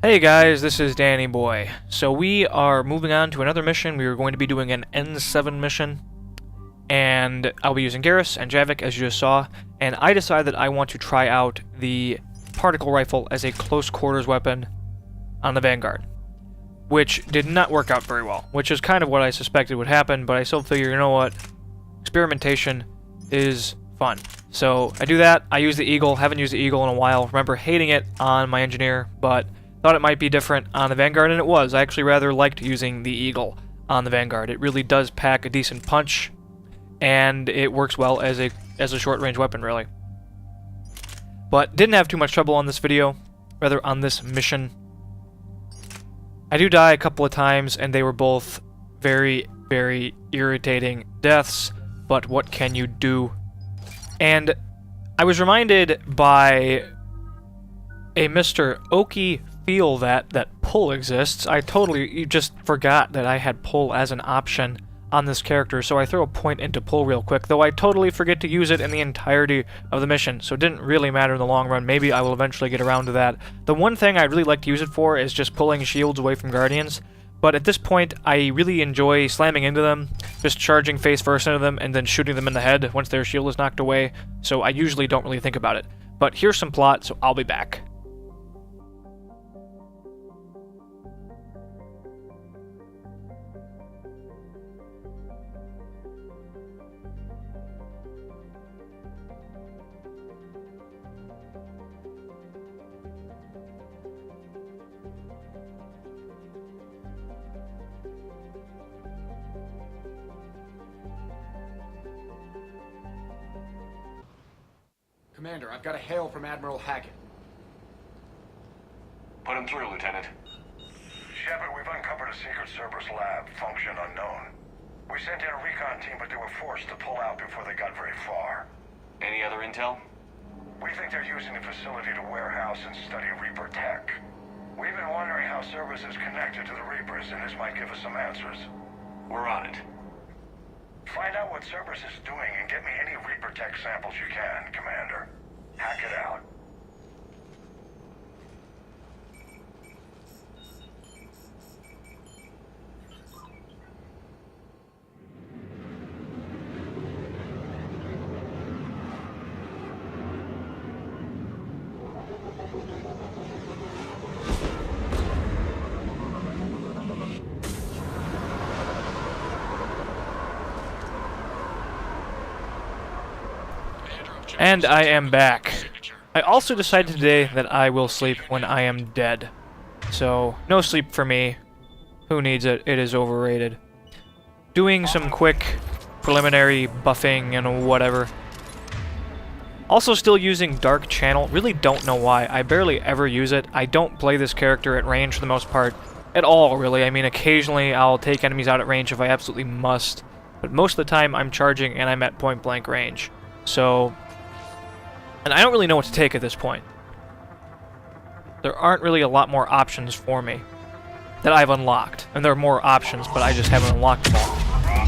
Hey guys, this is Danny Boy. So we are moving on to another mission. We are going to be doing an N7 mission, and I'll be using Garrus and Javik, as you just saw, and I decided that I want to try out the particle rifle as a close quarters weapon on the Vanguard, which did not work out very well, which is kind of what I suspected would happen, but I still figure, you know what, experimentation is fun. So I do that. I use the Eagle. Haven't used the Eagle in a while. Remember hating it on my Engineer, but thought it might be different on the Vanguard, and it was. I actually rather liked using the Eagle on the Vanguard. It really does pack a decent punch, and it works well as a short-range weapon, really. But didn't have too much trouble on this video, rather on this mission. I do die a couple of times, and they were both very, very irritating deaths, but what can you do? And I was reminded by a Mr. Oki feel that pull exists. I totally just forgot that I had pull as an option on this character, so I throw a point into pull real quick, though I totally forget to use it in the entirety of the mission, so it didn't really matter in the long run. Maybe I will eventually get around to that. The one thing I'd really like to use it for is just pulling shields away from Guardians, but at this point I really enjoy slamming into them, just charging face first into them, and then shooting them in the head once their shield is knocked away, so I usually don't really think about it. But here's some plot, so I'll be back. Commander, I've got a hail from Admiral Hackett. Put him through, Lieutenant. Shepard, we've uncovered a secret Cerberus lab, function unknown. We sent in a recon team, but they were forced to pull out before they got very far. Any other intel? We think they're using the facility to warehouse and study Reaper tech. We've been wondering how Cerberus is connected to the Reapers, and this might give us some answers. We're on it. Find out what Cerberus is doing and get me any Reaper tech samples you can, Commander. Hack it out. And I am back. I also decided today that I will sleep when I am dead. So, no sleep for me. Who needs it? It is overrated. Doing some quick preliminary buffing and whatever. Also still using Dark Channel. Really don't know why. I barely ever use it. I don't play this character at range for the most part. At all, really. I mean, occasionally I'll take enemies out at range if I absolutely must. But most of the time I'm charging and I'm at point blank range. So, and I don't really know what to take at this point. There aren't really a lot more options for me that I've unlocked. And there are more options, but I just haven't unlocked them all.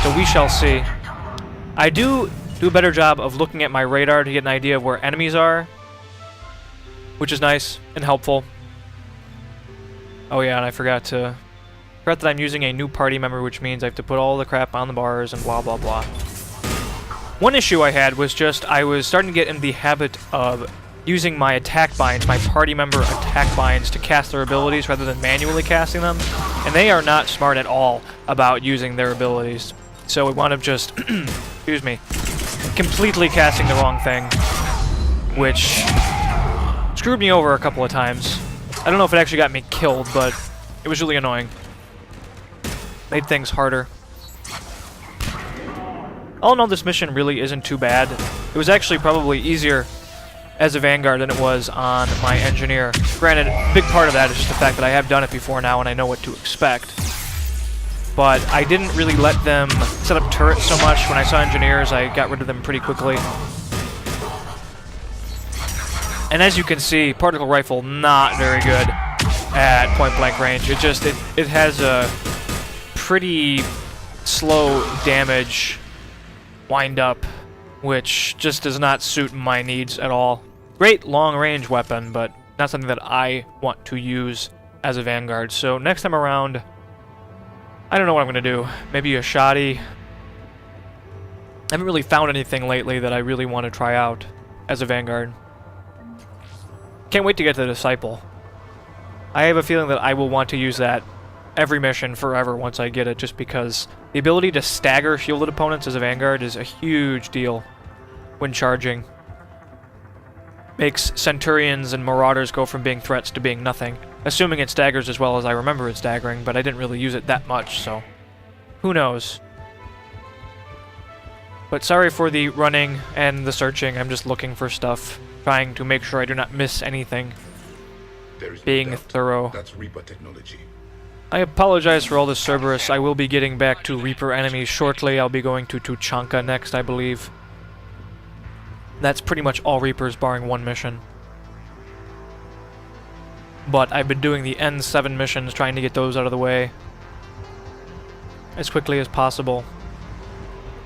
So we shall see. I do a better job of looking at my radar to get an idea of where enemies are, which is nice and helpful. Oh yeah, and I forgot that I'm using a new party member, which means I have to put all the crap on the bars and blah blah blah. One issue I had was just I was starting to get in the habit of using my attack binds, my party member attack binds, to cast their abilities rather than manually casting them, and they are not smart at all about using their abilities. So we wound up just, excuse me, completely casting the wrong thing, which screwed me over a couple of times. I don't know if it actually got me killed, but it was really annoying. Made things harder. All in all, this mission really isn't too bad. It was actually probably easier as a Vanguard than it was on my Engineer. Granted, a big part of that is just the fact that I have done it before now and I know what to expect. But I didn't really let them set up turrets so much. When I saw Engineers, I got rid of them pretty quickly. And as you can see, Particle Rifle not very good at point-blank range. It has a pretty slow damage wind-up, which just does not suit my needs at all. Great long-range weapon, but not something that I want to use as a Vanguard. So next time around, I don't know what I'm going to do. Maybe a shoddy. I haven't really found anything lately that I really want to try out as a Vanguard. Can't wait to get to the Disciple. I have a feeling that I will want to use that every mission forever once I get it, just because the ability to stagger shielded opponents as a Vanguard is a huge deal when charging. Makes Centurions and Marauders go from being threats to being nothing. Assuming it staggers as well as I remember it staggering, but I didn't really use it that much, so who knows. But sorry for the running and the searching. I'm just looking for stuff, trying to make sure I do not miss anything. Being thorough. That's Reaper technology. I apologize for all this Cerberus. I will be getting back to Reaper enemies shortly. I'll be going to Tuchanka next, I believe. That's pretty much all Reapers, barring one mission. But I've been doing the N7 missions, trying to get those out of the way as quickly as possible.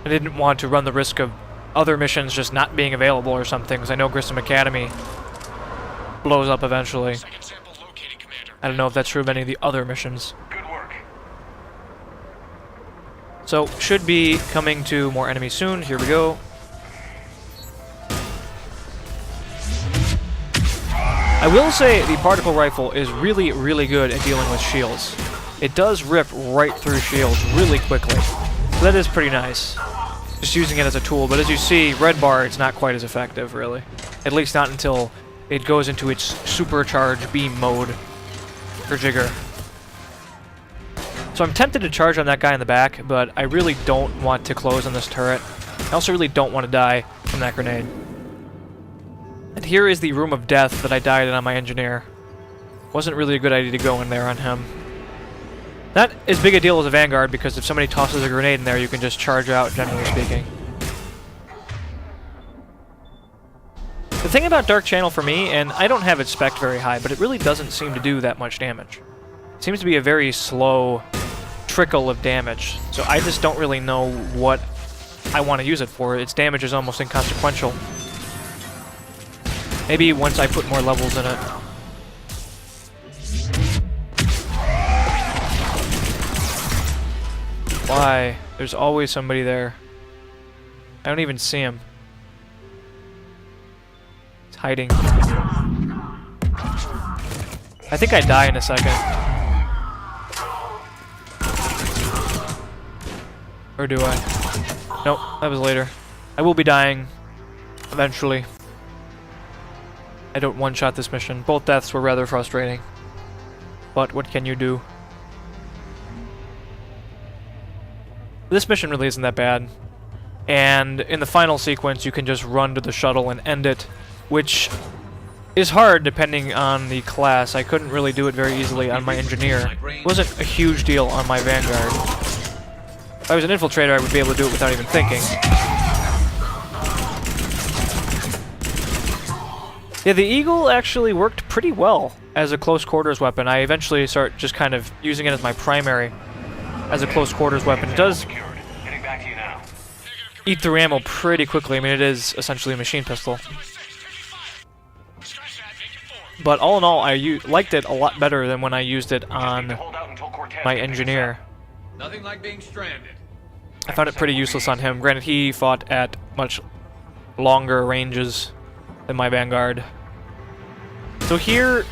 I didn't want to run the risk of other missions just not being available or something, because I know Grissom Academy blows up eventually. I don't know if that's true of any of the other missions. Good work. So, should be coming to more enemies soon. Here we go. I will say the particle rifle is really, really good at dealing with shields. It does rip right through shields really quickly. So that is pretty nice. Just using it as a tool, but as you see, red bar, it's not quite as effective, really. At least not until it goes into its supercharged beam mode for Jigger. So I'm tempted to charge on that guy in the back, but I really don't want to close on this turret. I also really don't want to die from that grenade. And here is the Room of Death that I died in on my engineer. Wasn't really a good idea to go in there on him. Not as big a deal as a Vanguard, because if somebody tosses a grenade in there, you can just charge out, generally speaking. The thing about Dark Channel for me, and I don't have it spec'd very high, but it really doesn't seem to do that much damage. It seems to be a very slow trickle of damage, so I just don't really know what I want to use it for. Its damage is almost inconsequential. Maybe once I put more levels in it. Why? There's always somebody there. I don't even see him. He's hiding. I think I die in a second. Or do I? Nope, that was later. I will be dying eventually. I don't one-shot this mission. Both deaths were rather frustrating. But what can you do? This mission really isn't that bad. And in the final sequence, you can just run to the shuttle and end it, which is hard depending on the class. I couldn't really do it very easily on my engineer. It wasn't a huge deal on my Vanguard. If I was an infiltrator, I would be able to do it without even thinking. Yeah, the Eagle actually worked pretty well as a close quarters weapon. I eventually start just kind of using it as my primary as a close quarters weapon. It does eat through ammo pretty quickly. I mean, it is essentially a machine pistol. But all in all, I liked it a lot better than when I used it on my engineer. Nothing like being stranded. I found it pretty useless on him. Granted, he fought at much longer ranges than my Vanguard. So here,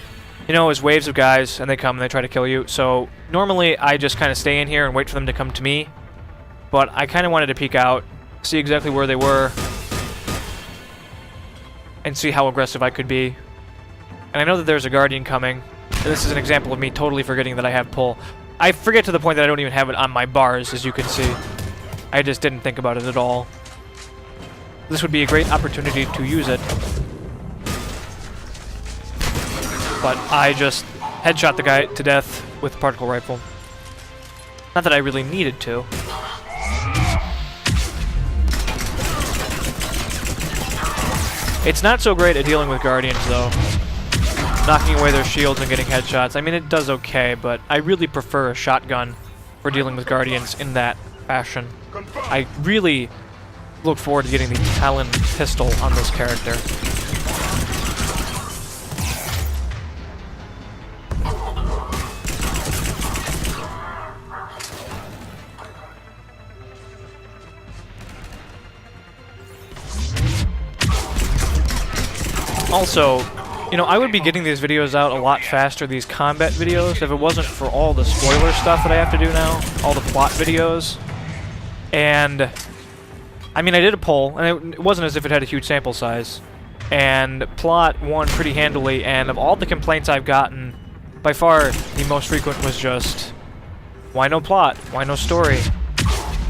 you know, is waves of guys, and they come and they try to kill you. So normally I just kind of stay in here and wait for them to come to me. But I kind of wanted to peek out, see exactly where they were, and see how aggressive I could be. And I know that there's a Guardian coming. And this is an example of me totally forgetting that I have pull. I forget to the point that I don't even have it on my bars, as you can see. I just didn't think about it at all. This would be a great opportunity to use it. But I just headshot the guy to death with the particle rifle. Not that I really needed to. It's not so great at dealing with Guardians, though. Knocking away their shields and getting headshots. I mean, it does okay, but I really prefer a shotgun for dealing with Guardians in that fashion. I really look forward to getting the Talon pistol on this character. Also, you know, I would be getting these videos out a lot faster, these combat videos, if it wasn't for all the spoiler stuff that I have to do now, all the plot videos. And, I mean, I did a poll, and it wasn't as if it had a huge sample size. And plot won pretty handily, and of all the complaints I've gotten, by far the most frequent was just, why no plot? Why no story?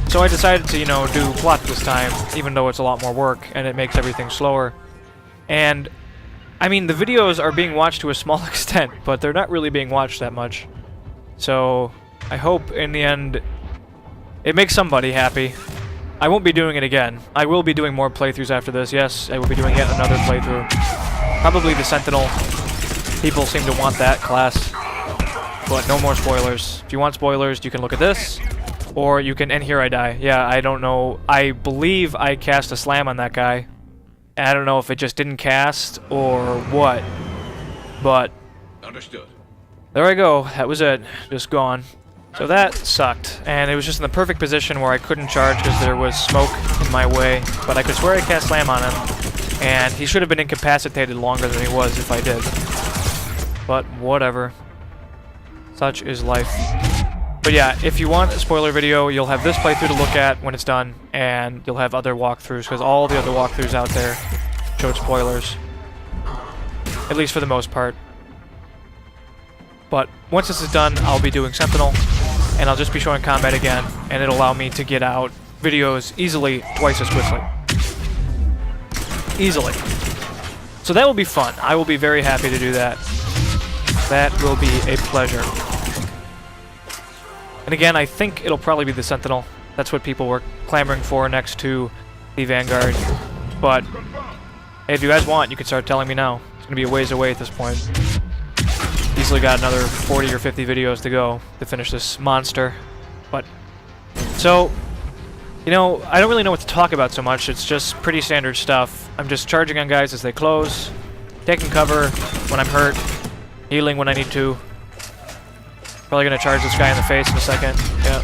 So I decided to, you know, do plot this time, even though it's a lot more work, and it makes everything slower. And, I mean, the videos are being watched to a small extent, but they're not really being watched that much. So, I hope, in the end, it makes somebody happy. I won't be doing it again. I will be doing more playthroughs after this. Yes, I will be doing yet another playthrough. Probably the Sentinel. People seem to want that class. But no more spoilers. If you want spoilers, you can look at this. Or you can... And here I die. Yeah, I don't know. I believe I cast a slam on that guy. And I don't know if it just didn't cast or what. But... Understood. There I go. That was it. Just gone. So that sucked, and it was just in the perfect position where I couldn't charge because there was smoke in my way, but I could swear I cast slam on him, and he should have been incapacitated longer than he was if I did. But whatever. Such is life. But yeah, if you want a spoiler video, you'll have this playthrough to look at when it's done, and you'll have other walkthroughs, because all the other walkthroughs out there showed spoilers. At least for the most part. But once this is done, I'll be doing Sentinel, and I'll just be showing combat again, and it'll allow me to get out videos easily twice as quickly. Easily. So that will be fun. I will be very happy to do that. That will be a pleasure. And again, I think it'll probably be the Sentinel. That's what people were clamoring for next to the Vanguard. But hey, if you guys want, you can start telling me now. It's going to be a ways away at this point. Easily got another 40 or 50 videos to go to finish this monster. But, so, you know, I don't really know what to talk about so much. It's just pretty standard stuff. I'm just charging on guys as they close, taking cover when I'm hurt, healing when I need to. Probably gonna charge this guy in the face in a second. Yeah.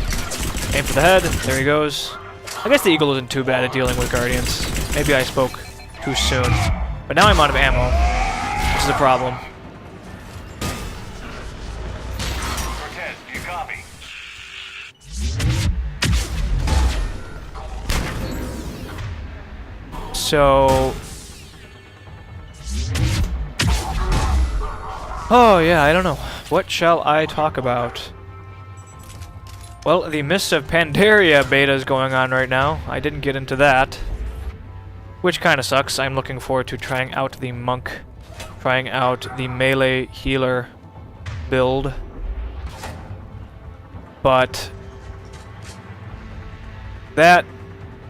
Aim for the head. There he goes. I guess the Eagle isn't too bad at dealing with Guardians. Maybe I spoke too soon. But now I'm out of ammo, which is a problem. So... Oh, yeah, I don't know. What shall I talk about? Well, the Mists of Pandaria beta is going on right now. I didn't get into that. Which kind of sucks. I'm looking forward to trying out the Monk. Trying out the melee healer build. But... that...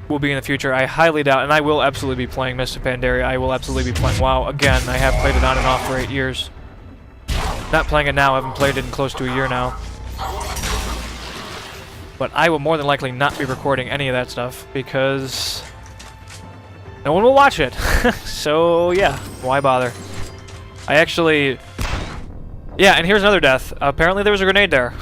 will be in the future. I highly doubt, and I will absolutely be playing Mists of Pandaria. I will absolutely be playing WoW again. I have played it on and off for 8 years. Not playing it now. I haven't played it in close to a year now. But I will more than likely not be recording any of that stuff because no one will watch it. So yeah, why bother? I actually... yeah, and here's another death. Apparently there was a grenade there.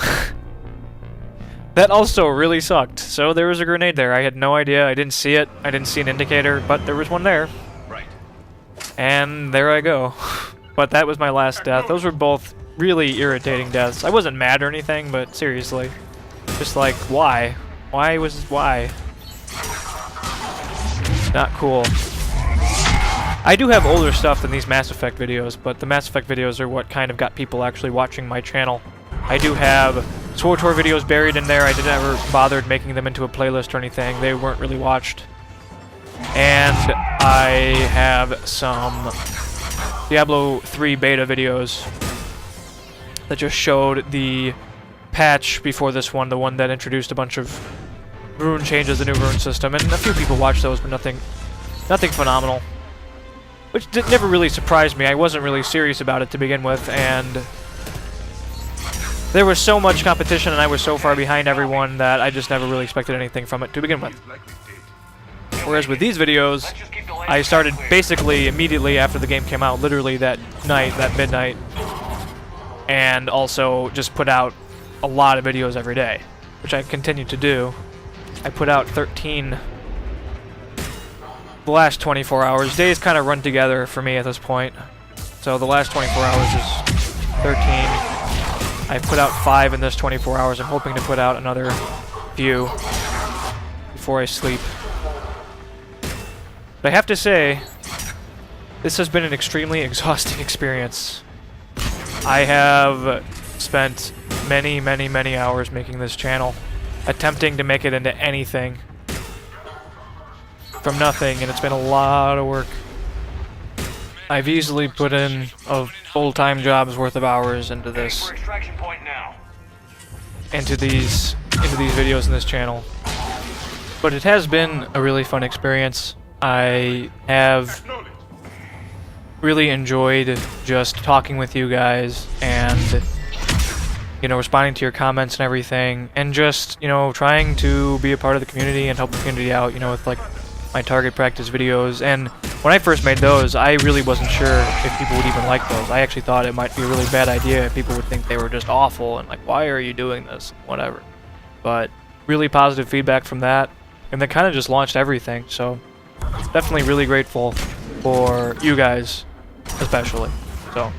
That also really sucked. So there was a grenade there. I had no idea. I didn't see it. I didn't see an indicator, but there was one there. Right. And there I go. But that was my last death. Those were both really irritating deaths. I wasn't mad or anything, but seriously. Just like, why? Why? Not cool. I do have older stuff than these Mass Effect videos, but the Mass Effect videos are what kind of got people actually watching my channel. I do have SWTOR videos buried in there. I didn't ever bothered making them into a playlist or anything. They weren't really watched. And I have some Diablo 3 beta videos that just showed the patch before this one, the one that introduced a bunch of rune changes, the new rune system, and a few people watched those, but nothing phenomenal. Which never really surprised me. I wasn't really serious about it to begin with, and there was so much competition and I was so far behind everyone that I just never really expected anything from it to begin with. Whereas with these videos, I started basically immediately after the game came out, literally that night, that midnight, and also just put out a lot of videos every day, which I continue to do. I put out 13 the last 24 hours. Days kind of run together for me at this point. So the last 24 hours is 13. I put out 5 in this 24 hours. I'm hoping to put out another few before I sleep. But I have to say, this has been an extremely exhausting experience. I have spent many, many, many hours making this channel, attempting to make it into anything from nothing, and it's been a lot of work. I've easily put in a full-time job's worth of hours into this, For extraction point now. into these videos in this channel. But it has been a really fun experience. I have really enjoyed just talking with you guys and, you know, responding to your comments and everything, and just, you know, trying to be a part of the community and help the community out, you know, with like my target practice videos. And when I first made those, I really wasn't sure if people would even like those. I actually thought it might be a really bad idea. People would think they were just awful and like, why are you doing this? Whatever. But really positive feedback from that, and that kind of just launched everything. So definitely really grateful for you guys, especially. So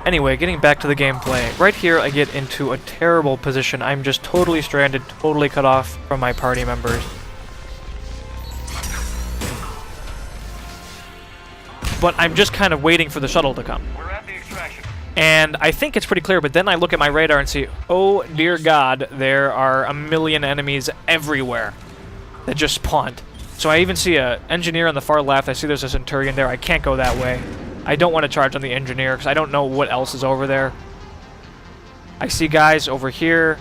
anyway, getting back to the gameplay. Right here, I get into a terrible position. I'm just totally stranded, totally cut off from my party members. But I'm just kind of waiting for the shuttle to come. We're at the extraction. And I think it's pretty clear, but then I look at my radar and see, oh dear God, there are a million enemies everywhere that just spawned. So I even see an engineer on the far left. I see there's a Centurion there. I can't go that way. I don't want to charge on the engineer because I don't know what else is over there. I see guys over here.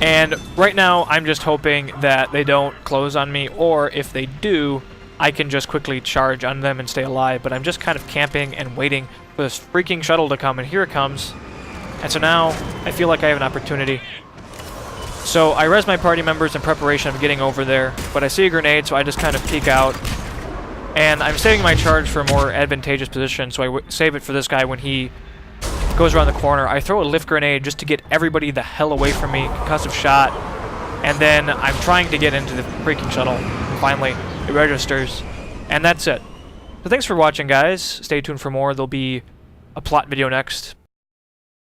And right now, I'm just hoping that they don't close on me, or if they do, I can just quickly charge on them and stay alive. But I'm just kind of camping and waiting for this freaking shuttle to come, and here it comes. And so now, I feel like I have an opportunity. So I res my party members in preparation of getting over there, but I see a grenade, so I just kind of peek out. And I'm saving my charge for a more advantageous position, so I save it for this guy when he goes around the corner. I throw a lift grenade just to get everybody the hell away from me, concussive shot, and then I'm trying to get into the freaking shuttle. And finally, it registers, and that's it. So thanks for watching, guys. Stay tuned for more. There'll be a plot video next.